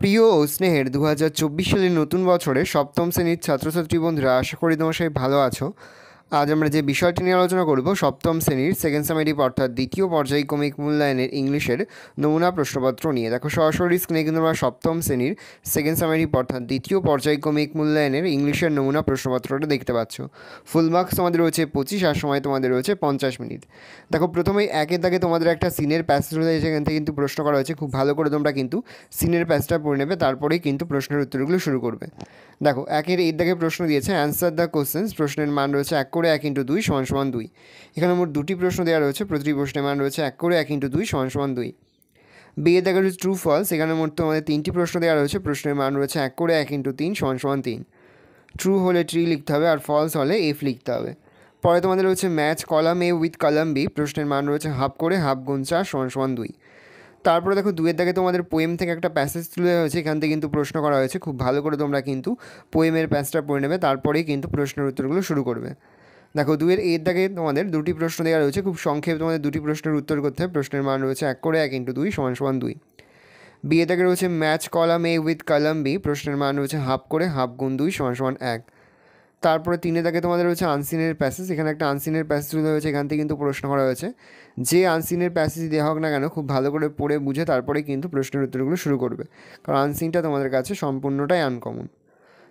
প্রিয় ও স্নেহের 2024 সালের নতুন বছরে সপ্তম শ্রেণীর ছাত্রছাত্রী বন্ধুরা, আশা করি তোমার সবাই ভালো আছো। আজ আমরা যে বিষয়টি নিয়ে আলোচনা করব সপ্তম শ্রেণীর সেকেন্ড সামেটিভ অর্থাৎ দ্বিতীয় পর্যায়ক্রমিক মূল্যায়নের ইংলিশের নমুনা প্রশ্নপত্র নিয়ে। দেখো সরাসরি স্ক্রিনে কিন্তু আমরা সপ্তম শ্রেণীর সেকেন্ড সামেটিভ অর্থাৎ দ্বিতীয় পর্যায়ক্রমিক মূল্যায়নের ইংলিশের নমুনা প্রশ্নপত্রটা দেখতে পাচ্ছ। ফুল মার্কস তোমাদের রয়েছে 25 আর সময় তোমাদের রয়েছে 50 মিনিট। দেখো প্রথমেই একের দাগে তোমাদের একটা সিনের প্যাসেজ রয়েছে, সেখান থেকে কিন্তু প্রশ্ন করা হয়েছে। খুব ভালো করে তোমরা কিন্তু সিনের প্যাসেজটা পড়ে নেবে, তারপরেই কিন্তু প্রশ্নের উত্তরগুলো শুরু করবে। দেখো একের এই দাগে প্রশ্ন দিয়েছে অ্যান্সার দ্য কোশ্চেন্স। প্রশ্নের মান রয়েছে 1 করে 1 × 2 = 2। এখানে মোট দুটি প্রশ্ন দেওয়া রয়েছে, প্রতিটি প্রশ্নের মান রয়েছে 1 করে 1 × 2 = 2। বি এর দাগে রয়েছে ট্রু ফলস। এখানে মোট তোমাদের তিনটি প্রশ্ন দেওয়া রয়েছে, প্রশ্নের মান রয়েছে 1 করে 1 × 3 = 3। ট্রু হলে ট্রি লিখতে হবে আর ফলস হলে এফ লিখতে হবে। পরে তোমাদের রয়েছে match column A with column B. প্রশ্নের মান রয়েছে হাফ করে হাফ গুণ 4 = 2। তারপরে দেখো দুয়ের দাগে তোমাদের পোয়েম থেকে একটা প্যাসেজ তুলে হয়েছে, এখান থেকে কিন্তু প্রশ্ন করা হয়েছে। খুব ভালো করে তোমরা কিন্তু পোয়েমের প্যাসেজটা পড়ে নেবে, তারপরেই কিন্তু প্রশ্নের উত্তরগুলো শুরু করবে। দেখো দুয়ের এর দাগে তোমাদের দুটি প্রশ্ন দেওয়া রয়েছে, খুব সংক্ষেপে তোমাদের দুটি প্রশ্নের উত্তর করতে হবে। প্রশ্নের মান রয়েছে 1 করে 1 × 2 = 2। বি এর দাগে রয়েছে match column A with column B. প্রশ্নের মান রয়েছে হাফ করে হাফ গুণ 2 = 1। তারপরে তিনে দাগে তোমাদের রয়েছে আনসিনের প্যাসেজ। এখানে একটা আনসিনের প্যাসেজ তুলে হয়েছে, এখান থেকে কিন্তু প্রশ্ন করা হয়েছে। যে আনসিনের প্যাসেজ দেওয়া হোক না কেন, খুব ভালো করে পড়ে বুঝে তারপরে কিন্তু প্রশ্নের উত্তরগুলো শুরু করবে, কারণ আনসিনটা তোমাদের কাছে সম্পূর্ণটাই আনকমন।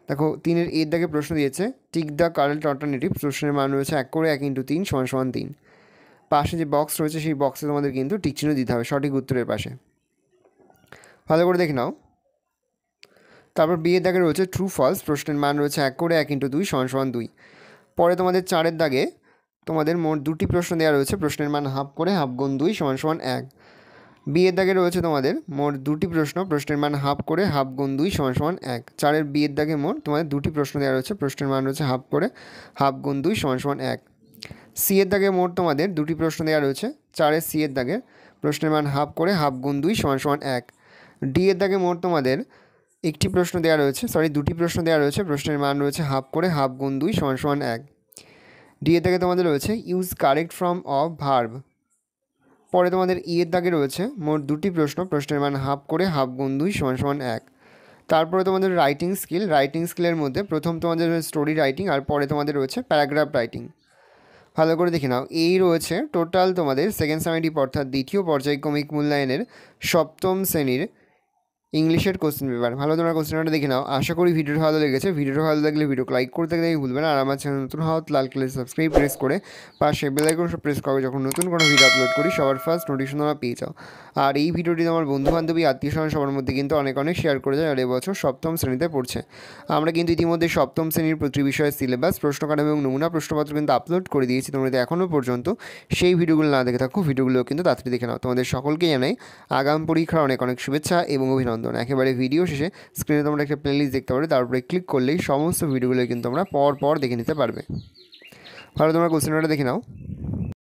দেখো তিনের এর দাগে প্রশ্ন দিয়েছে টিক দ্য কারেন্ট অল্টারনেটিভ। প্রশ্নের মান রয়েছে 1 করে 1 × 3 = 3। পাশে যে বক্স রয়েছে সেই বক্সে তোমাদের কিন্তু টিক চিহ্ন দিতে হবে সঠিক উত্তরের পাশে। ভালো করে দেখে নাও। তারপর বি এর দাগে রয়েছে ট্রু ফলস। প্রশ্নের মান রয়েছে 1 করে 1 × 2 = 2। পরে তোমাদের চারের দাগে তোমাদের মোট দুটি প্রশ্ন দেওয়া রয়েছে, প্রশ্নের মান হাফ করে হাফ গুণ 2 = 1। বি এর দাগে রয়েছে তোমাদের মোট দুটি প্রশ্ন, প্রশ্নের মান হাফ করে হাফ গুণ 2 = 1। চারের বি এর দাগে মোট তোমাদের দুটি প্রশ্ন দেওয়া রয়েছে, প্রশ্নের মান রয়েছে হাফ করে হাফ গুণ 2 = 1। সি এর দাগে মোট তোমাদের দুটি প্রশ্ন দেওয়া রয়েছে, চারের সি এর দাগে প্রশ্নের মান হাফ করে হাফ গুণ 2 = 1। ডি এর দাগে মোট তোমাদের একটি প্রশ্ন দেওয়া রয়েছে, দুটি প্রশ্ন দেওয়া রয়েছে, প্রশ্নের মান রয়েছে হাফ করে হাফ গুণ 2 = 1। ডি এর দাগে তোমাদের রয়েছে use correct form of verb. পরে তোমাদের ই এর দাগে রয়েছে মোট দুটি প্রশ্ন, প্রশ্নের মান হাফ করে হাফ গুণ 2 = 1। তারপরে তোমাদের রাইটিং স্কিলের মধ্যে প্রথম তোমাদের স্টোরি রাইটিং আর পরে তোমাদের রয়েছে প্যারাগ্রাফ রাইটিং। ভালো করে দেখে নাও। এই রয়েছে টোটাল তোমাদের সেকেন্ড সামেটিভ অর্থাৎ দ্বিতীয় পর্যায়ক্রমিক মূল্যায়নের সপ্তম শ্রেণীর ইংলিশের কোশ্চেন পেপার। ভালো তোমরা কোশ্চেনটা দেখে নাও। আশা করি ভিডিওটা ভালো লেগেছে। ভিডিওটা ভালো লাগলে ভিডিওকে লাইক করতে ভুলবে না। আর আমার চ্যানেল নতুন হওয়া লাল কালার সাবস্ক্রাইব প্রেস করে পাশে বেল আইকন প্রেস করবে, যখন নতুন কোনো ভিডিও আপলোড করি সবার ফার্স্ট নোটিফিকেশন তোমরা পেয়ে যাও। আর এই ভিডিওটি তোমার বন্ধুবান্ধবী আত্মীয় স্বজন সবার মধ্যে কিন্তু অনেক শেয়ার করে যায়। আর এবছর সপ্তম শ্রেণীতে পড়ছে। আমরা কিন্তু ইতিমধ্যে সপ্তম শ্রেণীর প্রতি বিষয়ের সিলেবাস, প্রশ্নকাঠামো এবং নমুনা প্রশ্নপত্র কিন্তু আপলোড করে দিয়েছি। তোমরা যদি এখনও পর্যন্ত সেই ভিডিওগুলো না দেখে থাকো, ভিডিওগুলো কিন্তু তাড়াতাড়ি দেখে নাও। তোমাদের সকলকে জানাই আগাম পরীক্ষার অনেক শুভেচ্ছা এবং অভিনন্দন। একেবারে ভিডিও শেষে স্ক্রিনে তোমরা একটা প্লেলিস্ট দেখতে পারবে, তারপরে ক্লিক করলেই সমস্ত ভিডিওগুলো কিন্তু তোমরা পর দেখে নিতে পারবে। ভালো তোমরা কোশ্চেনটা দেখে নাও।